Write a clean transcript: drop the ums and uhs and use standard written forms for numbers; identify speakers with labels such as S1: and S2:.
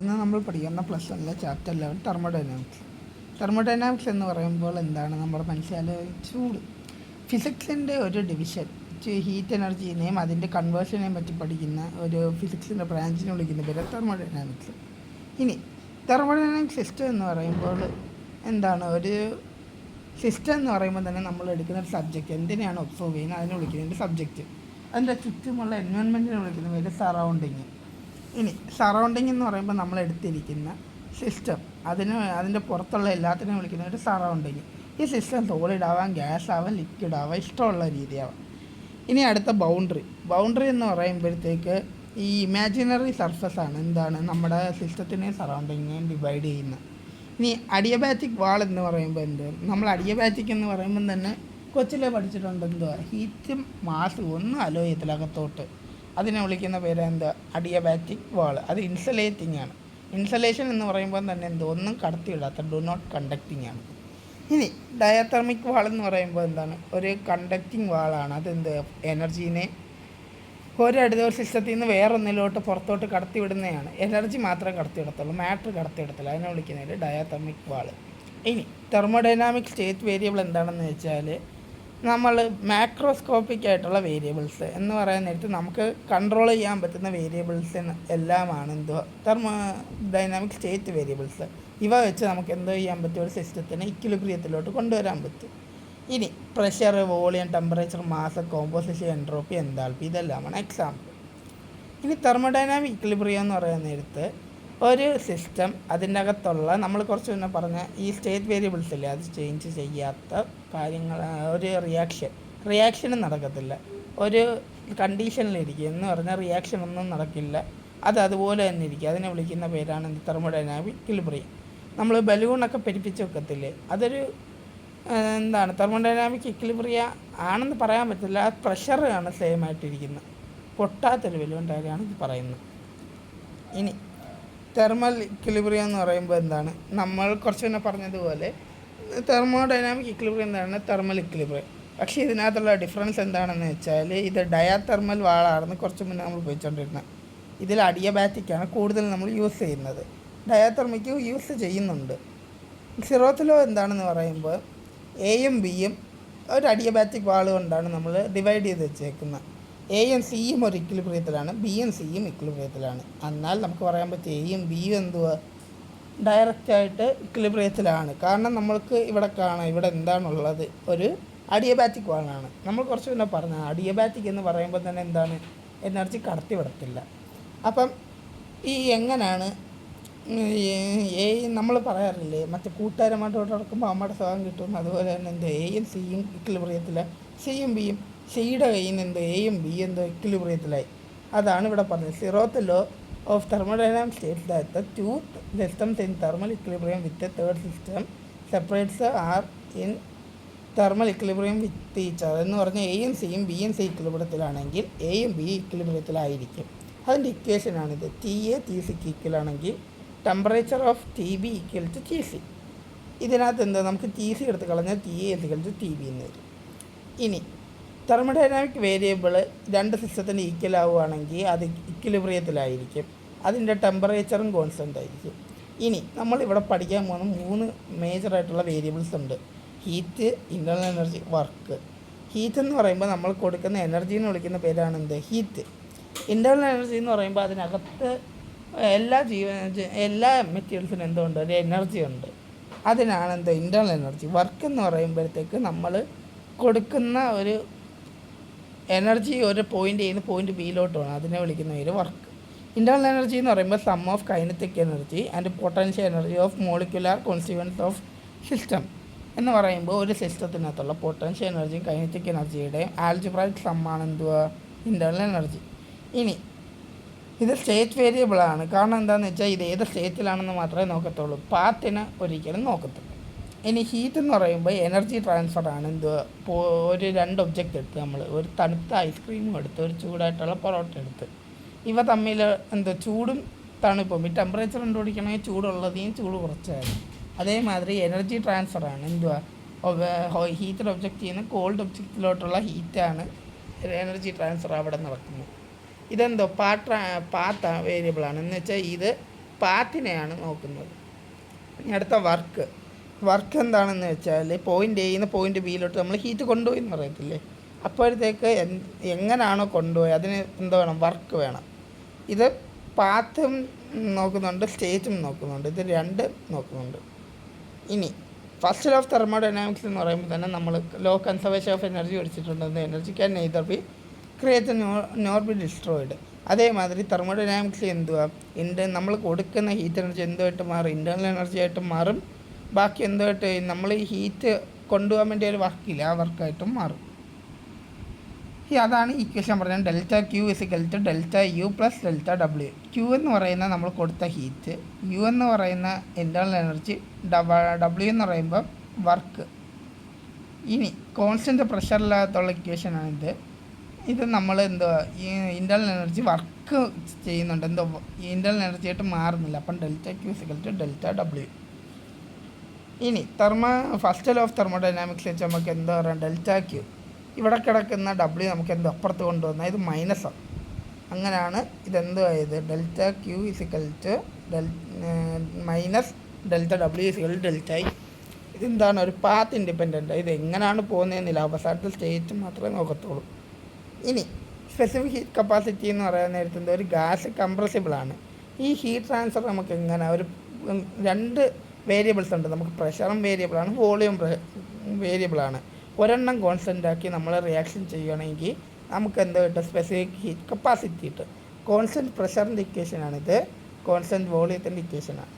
S1: ഇന്ന് നമ്മൾ പഠിക്കുന്ന പ്ലസ് വണ്ണിലെ ചാപ്റ്റർ 11 തെർമോഡൈനാമിക്സ്. തെർമോഡൈനാമിക്സ് എന്ന് പറയുമ്പോൾ എന്താണ് നമ്മുടെ മനസ്സിലായ ചൂട്. ഫിസിക്സിൻ്റെ ഒരു ഡിവിഷൻ, ഹീറ്റ് എനർജീനെയും അതിൻ്റെ കൺവേർഷനെയും പറ്റി പഠിക്കുന്ന ഒരു ഫിസിക്സിൻ്റെ ബ്രാഞ്ചിനെ വിളിക്കുന്ന പേര് തെർമോഡൈനാമിക്സ്. ഇനി തെർമോഡൈനാമിക് സിസ്റ്റം എന്ന് പറയുമ്പോൾ എന്താണ്, ഒരു സിസ്റ്റം എന്ന് പറയുമ്പോൾ തന്നെ നമ്മൾ എടുക്കുന്ന ഒരു സബ്ജക്റ്റ്, എന്തിനെയാണ് ഒബ്സർവ് ചെയ്യുന്നത് അതിനെ വിളിക്കുന്നതിൻ്റെ സബ്ജക്റ്റ്. അതിൻ്റെ ചുറ്റുമുള്ള എൻവയോൺമെൻറ്റിനെ വിളിക്കുന്ന പേര് സറൗണ്ടിങ്. ഇനി സറൗണ്ടിങ് എന്ന് പറയുമ്പോൾ നമ്മൾ എടുത്തിരിക്കുന്ന സിസ്റ്റം, അതിൻ്റെ പുറത്തുള്ള എല്ലാത്തിനെയും വിളിക്കുന്ന ഒരു സറൗണ്ടിങ്. ഈ സിസ്റ്റം സോളിഡ് ആവാം, ഗ്യാസ് ആവാം, ലിക്വിഡ് ആവാം, ഇഷ്ടമുള്ള രീതിയാവാം. ഇനി അടുത്ത ബൗണ്ടറി എന്ന് പറയുമ്പോഴത്തേക്ക് ഈ ഇമാജിനറി സർഫസ് ആണ് എന്താണ് നമ്മുടെ സിസ്റ്റത്തിനെയും സറൗണ്ടിങ്ങിനെയും ഡിവൈഡ് ചെയ്യുന്നത്. ഇനി അഡിയബാറ്റിക് വാൾ എന്ന് പറയുമ്പോൾ നമ്മൾ അഡിയബാറ്റിക് എന്ന് പറയുമ്പം തന്നെ കൊച്ചിലെ പഠിച്ചിട്ടുണ്ട്, എന്തുവാ, ഹീറ്റും മാസും ഒന്നും അലോ ചെയ്യത്തില്ല അതിനെ വിളിക്കുന്ന പേര് അഡിയബാറ്റിക് വാൾ. അത് ഇൻസലേറ്റിംഗ് ആണ്. ഇൻസലേഷൻ എന്ന് പറയുമ്പോൾ തന്നെ ഒന്നും കടത്തിവിടാത്ത ഡു നോട്ട് കണ്ടക്റ്റിംഗ് ആണ്. ഇനി ഡയതെർമിക് വാൾ എന്ന് പറയുമ്പോൾ ഒരു കണ്ടക്റ്റിംഗ് വാളാണ്. എനർജീനെ ഒരടുത്ത സിസ്റ്റത്തിൽ നിന്ന് വേറൊന്നിലോട്ട് പുറത്തോട്ട് കടത്തിവിടുന്നതാണ്. എനർജി മാത്രമേ കടത്തിവിടത്തുള്ളൂ, മാറ്റർ കടത്തിവിടത്തില്ല. അതിനെ വിളിക്കുന്നത് ഡയതെർമിക് വാൾ. ഇനി തെർമോഡൈനാമിക് സ്റ്റേറ്റ് വേരിയബിൾ എന്താണെന്ന് വെച്ചാൽ, നമ്മൾ മാക്രോസ്കോപ്പിക് ആയിട്ടുള്ള വേരിയബിൾസ് എന്ന് പറയാൻ നേരത്ത് നമുക്ക് കൺട്രോൾ ചെയ്യാൻ പറ്റുന്ന വേരിയബിൾസ് എല്ലാമാണ് തെർമോഡൈനാമിക് സ്റ്റേറ്റ് വേരിയബിൾസ്. ഇവ വെച്ച് നമുക്ക് ചെയ്യാൻ പറ്റും, ഒരു സിസ്റ്റത്തിനെ ഇക്വിലിബ്രിയത്തിലോട്ട് കൊണ്ടുവരാൻ പറ്റും. ഇനി pressure, volume, temperature, mass, composition, entropy, enthalpy, ഇതെല്ലാമാണ് എക്സാമ്പിൾ. ഇനി തെർമോഡൈനാമിക് ഇക്വിലിബ്രിയം എന്ന് പറയുന്ന നേരത്ത് ഒരു സിസ്റ്റം, അതിൻ്റെ അകത്തുള്ള നമ്മൾ കുറച്ച് മുന്നേ പറഞ്ഞ ഈ സ്റ്റേറ്റ് വേരിയബിൾസ് ഇല്ലേ, അത് ചേഞ്ച് ചെയ്യാത്ത കാര്യങ്ങൾ, ഒരു റിയാക്ഷനും നടക്കത്തില്ല. ഒരു കണ്ടീഷനിലിരിക്കുക എന്ന് പറഞ്ഞാൽ റിയാക്ഷൻ ഒന്നും നടക്കില്ല, അതുപോലെ തന്നെ ഇരിക്കുക. അതിനെ വിളിക്കുന്ന പേരാണ് തെർമോഡൈനാമിക് ഇക്വിലിബ്രിയം. നമ്മൾ ബലൂണൊക്കെ പെരുപ്പിച്ച് വെക്കത്തില്ലേ, അതൊരു തെർമോഡൈനാമിക് ഇക്വിലിബ്രിയ ആണെന്ന് പറയാൻ പറ്റില്ല. ആ പ്രഷറാണ് സെയിം ആയിട്ടിരിക്കുന്നത്, പൊട്ടാത്തൊരു ബലൂണിൻ്റെ കാര്യമാണ് ഇത് പറയുന്നത്. ഇനി തെർമൽ ഇക്വിലിബ്രിയം എന്ന് പറയുമ്പോൾ നമ്മൾ കുറച്ച് മുന്നേ പറഞ്ഞതുപോലെ തെർമോഡൈനാമിക് ഇക്വിലിബ്രിയം തെർമൽ ഇക്വിലിബ്രിയം. പക്ഷേ ഇതിനകത്തുള്ള ഡിഫറൻസ് എന്താണെന്ന് വെച്ചാൽ, ഇത് ഡയാതെർമൽ വാളാണെന്ന് കുറച്ച് മുന്നേ നമ്മൾ ഉപയോഗിച്ചുകൊണ്ടിരുന്നത്. ഇതിൽ അഡിയബാറ്റിക്കാണ് കൂടുതൽ നമ്മൾ യൂസ് ചെയ്യുന്നത്. ഡയാതെർമിക്ക് യൂസ് ചെയ്യുന്നുണ്ട്. സീറോത്ത് ലോ എന്താണെന്ന് പറയുമ്പോൾ എയും ബിയും ഒരു അഡിയബാറ്റിക് വാൾ കൊണ്ടാണ് നമ്മൾ ഡിവൈഡ് ചെയ്ത് വെച്ചേക്കുന്നത്. എയും സിയും ഒരു ഇക്വിലിബ്രിയത്തിലാണ്, ബിയും സിയും ഇക്വിലിബ്രിയത്തിലാണ്. എന്നാൽ നമുക്ക് പറയാൻ പറ്റും എയും ബിയും ഡയറക്റ്റായിട്ട് ഇക്വിലിബ്രിയത്തിലാണ്. കാരണം നമ്മൾക്ക് ഇവിടെ എന്താണുള്ളത്, ഒരു അഡിയബാറ്റിക് വാളാണ്. നമ്മൾ കുറച്ച് മുന്നേ പറഞ്ഞ അഡിയബാറ്റിക് എന്ന് പറയുമ്പോൾ തന്നെ എനർജി കടത്തി വിടത്തില്ല. അപ്പം ഈ എങ്ങനെയാണ് നമ്മൾ പറയാറില്ലേ, മറ്റേ കൂട്ടുകാരമായിട്ട് നടക്കുമ്പോൾ അമ്മയുടെ സുഖം കിട്ടും, അതുപോലെ തന്നെ എയും സിയും ഇക്വിലിബ്രിയത്തിലാണ്, സിയും ബിയും, സിയുടെ കയ്യിൽ നിന്ന് എയും ബിയും ഇക്വിലിബ്രിയത്തിലായി. അതാണ് ഇവിടെ പറഞ്ഞത്. Zeroth law of thermodynamic States that the two systems in thermal equilibrium with a third system separates are in thermal equilibrium with each other എന്ന് പറഞ്ഞാൽ എയും സിയും ബിയും സി ഇക്വിലിബ്രിയത്തിലാണെങ്കിൽ എയും ബി ഇക്വിലിബ്രിയത്തിലായിരിക്കും. അതിൻ്റെ ഇക്വേഷനാണിത്. ടി എ ടി സിക്ക് ഈക്വലാണെങ്കിൽ temperature of T B equal to T C. ഇതിനകത്ത് നമുക്ക് ടി സി എടുത്ത് കളഞ്ഞാൽ T A equal to T B എന്ന് വരും. ഇനി തെർമോഡൈനാമിക് വേരിയബിൾ രണ്ട് സിസ്റ്റത്തിന് ഈക്വൽ ആവുകയാണെങ്കിൽ അത് ഇക്വിലിബ്രിയത്തിലായിരിക്കും. അതിൻ്റെ ടെമ്പറേച്ചറും കോൺസ്റ്റൻ്റ് ആയിരിക്കും. ഇനി നമ്മളിവിടെ പഠിക്കാൻ പോകുന്ന 3 മേജറായിട്ടുള്ള വേരിയബിൾസ് ഉണ്ട്: heat, internal energy, work. Heat എന്ന് പറയുമ്പോൾ നമ്മൾ കൊടുക്കുന്ന എനർജീനെ വിളിക്കുന്ന പേരാണ് ഹീറ്റ്. ഇൻ്റർണൽ എനർജി എന്ന് പറയുമ്പോൾ അതിനകത്ത് എല്ലാ മെറ്റീരിയൽസിനും ഒരു എനർജി ഉണ്ട്, അതിനാണ് ഇൻ്റർണൽ എനർജി. വർക്ക് എന്ന് പറയുമ്പോഴത്തേക്ക് നമ്മൾ കൊടുക്കുന്ന ഒരു എനർജി ഒരു പോയിൻ്റ് ചെയ്യുന്ന പോയിൻ്റ് ബിയിലോട്ട് വേണം, അതിനെ വിളിക്കുന്ന പേര് വർക്ക്. ഇൻ്റർണൽ എനർജി എന്ന് പറയുമ്പോൾ sum of kinetic energy and potential energy of molecular constituents of system എന്ന് പറയുമ്പോൾ ഒരു സിസ്റ്റത്തിനകത്തുള്ള പൊട്ടൻഷ്യൽ എനർജിയും കൈനറ്റിക് എനർജിയുടെയും ആൽജിബ്രായിക് സമ്മാണ് ഇൻ്റർണൽ എനർജി. ഇനി ഇത് സ്റ്റേറ്റ് വേരിയബിളാണ്. കാരണം എന്താണെന്ന് വെച്ചാൽ ഇത് ഏത് സ്റ്റേറ്റിലാണെന്ന് മാത്രമേ നോക്കത്തുള്ളൂ, പാത്തിനെ ഒരിക്കലും നോക്കത്തുള്ളൂ. ഇനി ഹീറ്റ് എന്ന് പറയുമ്പോൾ എനർജി ട്രാൻസ്ഫറാണ്. ഒരു 2 ഒബ്ജക്റ്റ് എടുത്ത് നമ്മൾ ഒരു തണുത്ത ഐസ്ക്രീമും എടുത്ത് ഒരു ചൂടായിട്ടുള്ള പൊറോട്ട എടുത്ത് ഇവ തമ്മിൽ ചൂടും തണുപ്പും, ഈ ടെമ്പറേച്ചർ കണ്ടുപിടിക്കണമെങ്കിൽ ചൂടുള്ളതെയും ചൂട് കുറച്ചായിരുന്നു. അതേമാതിരി എനർജി ട്രാൻസ്ഫറാണ് ഹീറ്റഡ് ഒബ്ജക്റ്റിൽ നിന്ന് കോൾഡ് ഒബ്ജക്റ്റിലോട്ടുള്ള ഹീറ്റാണ് എനർജി ട്രാൻസ്ഫർ അവിടെ നടക്കുന്നത്. പാത്ത് വേരിയബിളാണ്. എന്ന് വെച്ചാൽ ഇത് പാത്തിനെയാണ് നോക്കുന്നത്. ഇനി അടുത്ത വർക്ക് എന്താണെന്ന് വെച്ചാൽ പോയിൻ്റ് എയിൽ നിന്ന് പോയിൻ്റ് ബിയിലോട്ട് നമ്മൾ ഹീറ്റ് കൊണ്ടുപോയി എന്ന് പറയത്തില്ലേ, അപ്പോഴത്തേക്ക് എങ്ങനെയാണോ കൊണ്ടുപോയി അതിന് എന്ത് വേണം, വർക്ക് വേണം. ഇത് പാത്തും നോക്കുന്നുണ്ട്, സ്റ്റേറ്റും നോക്കുന്നുണ്ട്, ഇത് രണ്ട് നോക്കുന്നുണ്ട്. ഇനി ഫസ്റ്റ് ലോ ഓഫ് തെർമോഡൈനാമിക്സ് എന്ന് പറയുമ്പോൾ തന്നെ നമ്മൾ ലോ കൺസർവേഷൻ ഓഫ് എനർജി പഠിച്ചിട്ടുണ്ട്. Energy can neither B create nor B destroyed. അതേമാതിരി തെർമോഡൈനാമിക്സ് എന്തുവാ, നമ്മൾ കൊടുക്കുന്ന ഹീറ്റ് എനർജി എന്തുമായിട്ട് മാറും, ഇൻറ്റേർണൽ എനർജി ആയിട്ടും മാറും. ബാക്കി എന്തുമായിട്ട് നമ്മൾ ഈ ഹീറ്റ് കൊണ്ടുപോകാൻ വേണ്ടി ഒരു വർക്കില്ല, ആ വർക്കായിട്ടും മാറും. അതാണ് ഇക്വേഷൻ പറഞ്ഞത്. Delta Q is equal to delta U plus delta W. Q എന്ന് പറയുന്ന നമ്മൾ കൊടുത്ത ഹീറ്റ്, യു എന്ന് പറയുന്ന ഇൻറ്റേർണൽ എനർജി, ഡബ്ല്യു എന്ന് പറയുമ്പോൾ വർക്ക്. ഇനി കോൺസ്റ്റൻറ്റ് പ്രഷറില്ലാത്തുള്ള ഇക്വേഷനാണിത്. ഇത് നമ്മൾ എന്തുവാ ഈ ഇൻറ്റേർണൽ എനർജി വർക്ക് ചെയ്യുന്നുണ്ട്, എന്തോ ഇൻറ്റേർണൽ എനർജി ആയിട്ട് മാറുന്നില്ല. അപ്പം delta Q is equal to delta W. ഇനി ഫസ്റ്റ് ലോ ഓഫ് തെർമോഡൈനാമിക്സ് വെച്ച് നമുക്ക് എന്താ പറയാം, ഡെൽറ്റ ക്യൂ ഇവിടെ കിടക്കുന്ന ഡബ്ല്യു നമുക്ക് എന്തോ അപ്പുറത്ത് കൊണ്ടുവന്നാൽ ഇത് മൈനസാണ്. അങ്ങനെയാണ് ഇതെന്തുമായത്, delta Q is equal to minus delta W is equal to delta I. ഇതെന്താണ്, ഒരു പാത്ത് ഇൻഡിപെൻഡൻ്റ്. ഇത് എങ്ങനെയാണ് പോകുന്നതെന്നില്ല, അവസാനത്തെ സ്റ്റേറ്റ് മാത്രമേ നോക്കത്തുള്ളൂ. ഇനി സ്പെസിഫിക് ഹീറ്റ് കപ്പാസിറ്റി എന്ന് പറയാൻ നേരത്തെ ഒരു ഗ്യാസ് കംപ്രസിബിളാണ്. ഈ ഹീറ്റ് ട്രാൻസ്ഫർ നമുക്ക് എങ്ങനെ, ഒരു രണ്ട് വേരിയബിൾസ് ഉണ്ട്, നമുക്ക് പ്രഷറും വേരിയബിളാണ്, വോളിയം വേരിയബിളാണ്. ഒരെണ്ണം കോൺസ്റ്റൻ്റ് ആക്കി നമ്മൾ റിയാക്ഷൻ ചെയ്യുകയാണെങ്കിൽ നമുക്ക് എന്താ കിട്ടും, സ്പെസിഫിക് ഹീറ്റ് കപ്പാസിറ്റി കിട്ടും. കോൺസ്റ്റൻറ്റ് പ്രഷറിൻ്റെ ഇക്വേഷനാണിത്, കോൺസ്റ്റൻറ്റ് വോളിയത്തിൻ്റെ ഇക്വേഷനാണ്.